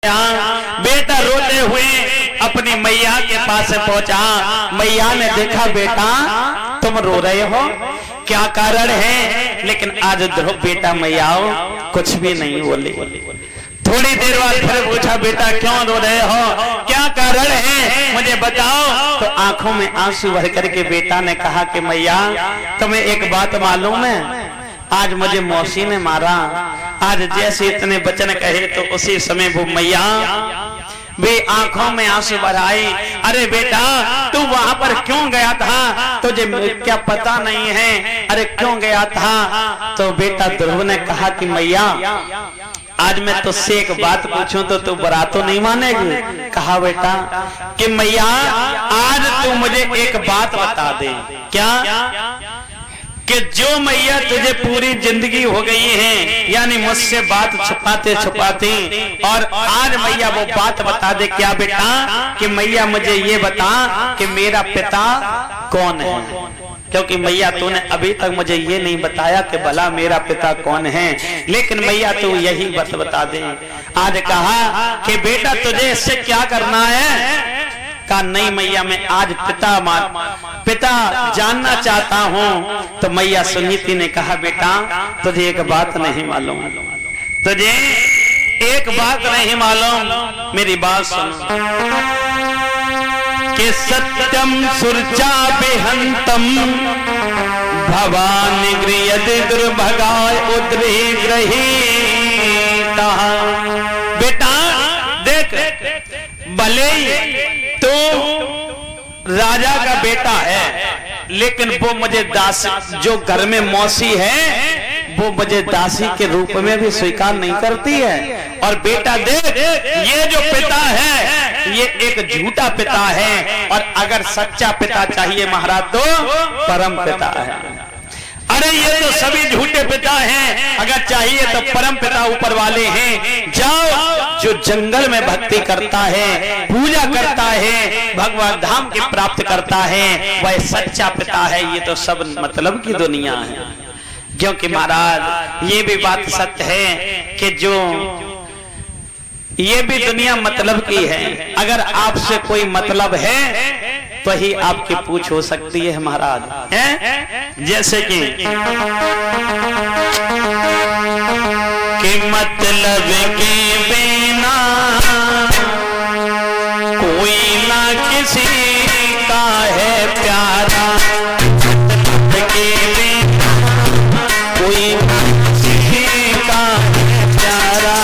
बेटा रोते हुए अपनी मैया के पास पहुंचा। मैया ने देखा, बेटा तुम रो रहे हो, क्या कारण है? लेकिन आज देखो बेटा मैया कुछ भी नहीं बोली। थोड़ी देर बाद फिर पूछा, बेटा क्यों रो रहे हो, क्या कारण है, मुझे बताओ। तो आंखों में आंसू भर करके बेटा ने कहा कि मैया तुम्हें एक बात मालूम है, आज मुझे मौसी ने मारा। आज जैसे इतने वचन कहे तो उसी समय वो मैया वे आंखों में आंसू भराई। अरे बेटा तू वहां पर क्यों गया था, तुझे क्या पता नहीं है? अरे क्यों गया था? तो बेटा ध्रुव ने कहा कि मैया आज मैं तुझसे एक बात पूछूं तो तू बुरा तो नहीं मानेगी? कहा बेटा कि मैया आज तू मुझे एक बात बता दे। क्या? कि जो मैया तुझे पूरी जिंदगी हो गई है, यानी मुझसे बात छुपाते छुपाते, और आज मैया वो बात बता दे। क्या बेटा? कि मैया मुझे ये बता कि मेरा पिता कौन है, क्योंकि मैया तूने अभी तक मुझे ये नहीं बताया कि भला मेरा पिता कौन है, लेकिन मैया तू यही बात बता दे। आज कहा कि बेटा तुझे इससे क्या करना है? कहा नहीं मैया मैं आज पिता जानना चाहता हूँ। तो मैया सुनीति ने कहा, बेटा तुझे एक बात नहीं मालूम, तुझे एक बात नहीं मालूम, मेरी बात सुन। कि सत्यम सुरचा बेहंतम भवानी गृहति दुर्भगाय उद्री ग्रहीता। बेटा देख, भले तो राजा का बेटा है, लेकिन वो मुझे दासी, जो घर में मौसी है वो मुझे दासी के रूप में भी स्वीकार नहीं करती है। और बेटा देख, ये जो पिता है ये एक झूठा पिता है, और अगर सच्चा पिता चाहिए महाराज तो परम पिता है। अरे ये तो सभी झूठे पिता हैं, अगर चाहिए तो परम पिता ऊपर वाले हैं। जाओ, जो जंगल में भक्ति करता है, पूजा करता है, भगवान धाम की प्राप्त करता है, वह सच्चा पिता है। ये तो सब मतलब की दुनिया है, क्योंकि महाराज ये भी बात सत्य है कि जो ये भी दुनिया मतलब की है। अगर आपसे कोई मतलब है तो ही आपकी पूछ हो सकती है महाराज, है? जैसे कि मतलब के बिना कोई ना किसी का है प्यारा, के बिना कोई किसी का है प्यारा।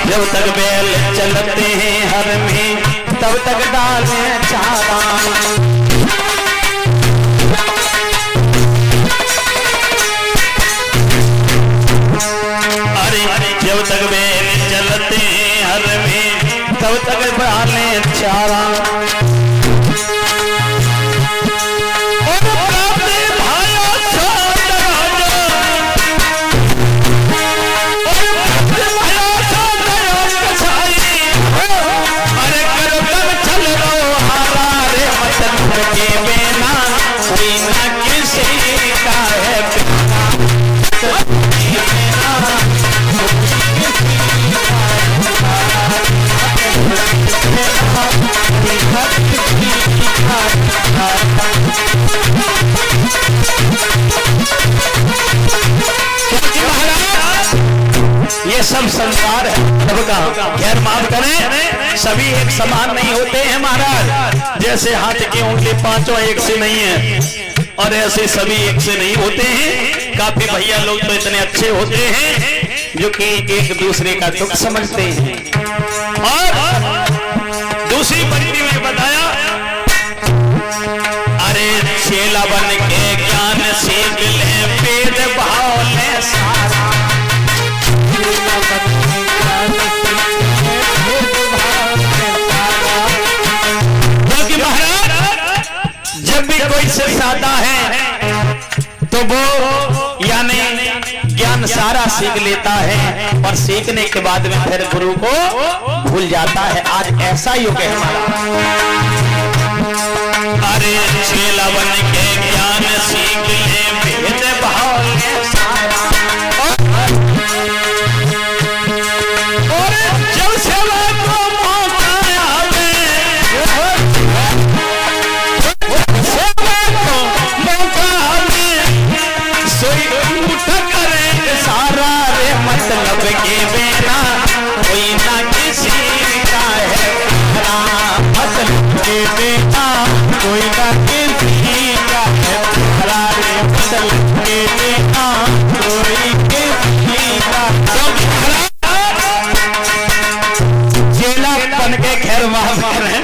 जब तक बैल चलते हैं हर में, तब तक डाले चारा। अरे जब तक बैल चलते हैं हर में, तब तक डाले चारा। के बिना कोई ना किसी का है प्यारा। ये सब संसार है सबका, खैर माफ करें, सभी एक समान नहीं होते हैं महाराज। जैसे हाथ की उंगली पांचों एक से नहीं है और ऐसे सभी एक से नहीं होते हैं। काफी भैया लोग तो इतने अच्छे होते हैं जो कि एक दूसरे का दुख समझते हैं। और दूसरी पंक्ति में बताया, अरे चेला बन के ज्ञान सीख ले, वेद भाव ले सारा। क्योंकि महाराज जब भी कोई सिखाता है तो वो यानी ज्ञान सारा सीख लेता है और सीखने के बाद में फिर गुरु को भूल जाता है। आज ऐसा युग है हमारा। अरे चेला बन के ज्ञान सीख ले, भेद भाव ले सारा। और जब सेवा को मौका आवे, सेवा को मौका आवे, सोई उठ करे सारा रे, मतलब के बिना कोई ना किसी का है, मतलब के बिना कोई ना किसी का है, मतलब के बिना कोई किसी का। चेला बन के खैर माफ करें,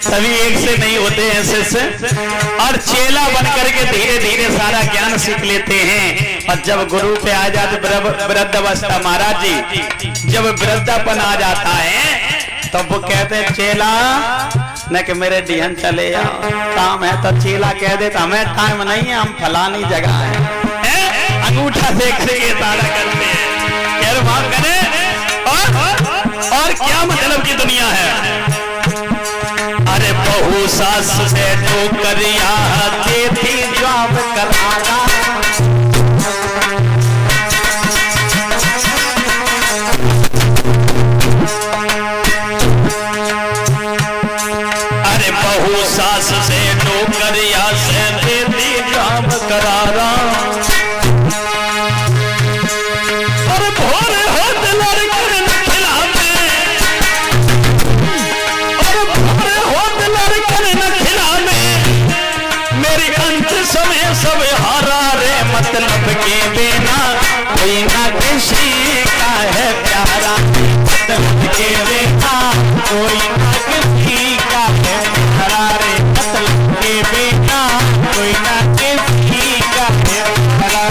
सभी एक से नहीं होते हैं ऐसे से, और चेला बन करके धीरे धीरे सारा ज्ञान सीख लेते हैं। और जब गुरु पे आ जाते वृद्ध अवस्था, महाराज जी जब वृद्धापन आ जाता है तो वो कहते हैं चेला न कि मेरे डिहन चले आओ, काम है। तो चेला कह देता हमें टाइम नहीं है, हम फलानी जगह है, अंगूठा देख करके ताड़ा करते हैं। खैर माफ करें। और क्या मतलब की दुनिया है। अरे बहू सास से ठोकरिया देती जॉब कराना, अरे बहू सास से ठोकरिया से देती जॉब कराना। और भोर होत लड़कर खिलावे, और भोर होत लड़कर न खिलावे, मेरी अंत समय सब हारा रे, मतलब के बिना कोई ना किसी का है प्यारा, मतलब के बिना कोई ना किसी का है प्यारा रे, मतलब के बिना कोई ना किसी का है प्यारा।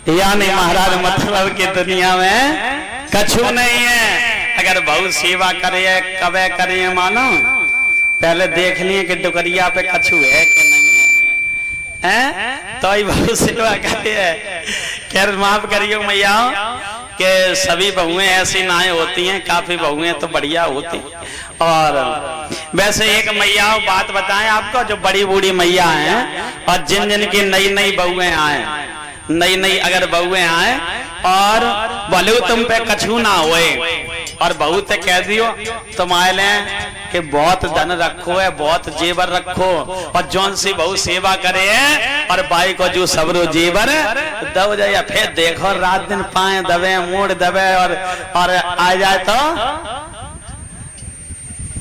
यानी महाराज मतलब की दुनिया में कछु नहीं है। अगर बहुत सेवा करे कबे करे मानो, पहले देख लिए कि डुकरिया पे कछु है कि नहीं है, तो ही बहुत सेवा करे है। खैर माफ करियो मैया कि सभी बहुएं ऐसी नाएं होती हैं, काफी बहुएं तो बढ़िया होती। और वैसे एक मैया बात बताएं आपको, जो बड़ी बूढ़ी मैया हैं और जिन जिन की नई नई बहुएं आए, नई नई अगर बहुएं आए और भले तुम पे कछु ना होए और बहू ते कह दियो तुम आए ले कि बहुत धन रखो है, बहुत जेवर रखो, और जौन सी बहू सेवा करे है और बाई को जो सबरो जेवर दब जाए, फिर देखो रात दिन पाए दबे मोड़ दबे और आ जाए तो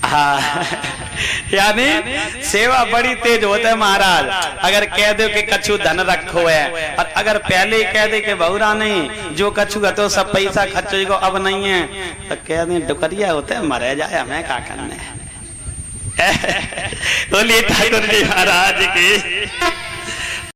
हाँ यानी सेवा बड़ी तेज होता है महाराज। अगर कह दो कि कछु धन रखो है और अगर पहले ही कह दे कि बहुरा नहीं जो कछु है तो सब पैसा खर्चो को अब नहीं है, तो कह दे डुकरिया होते है मरे जाए हमें क्या करने। बोलिए ठाकुर जी महाराज की।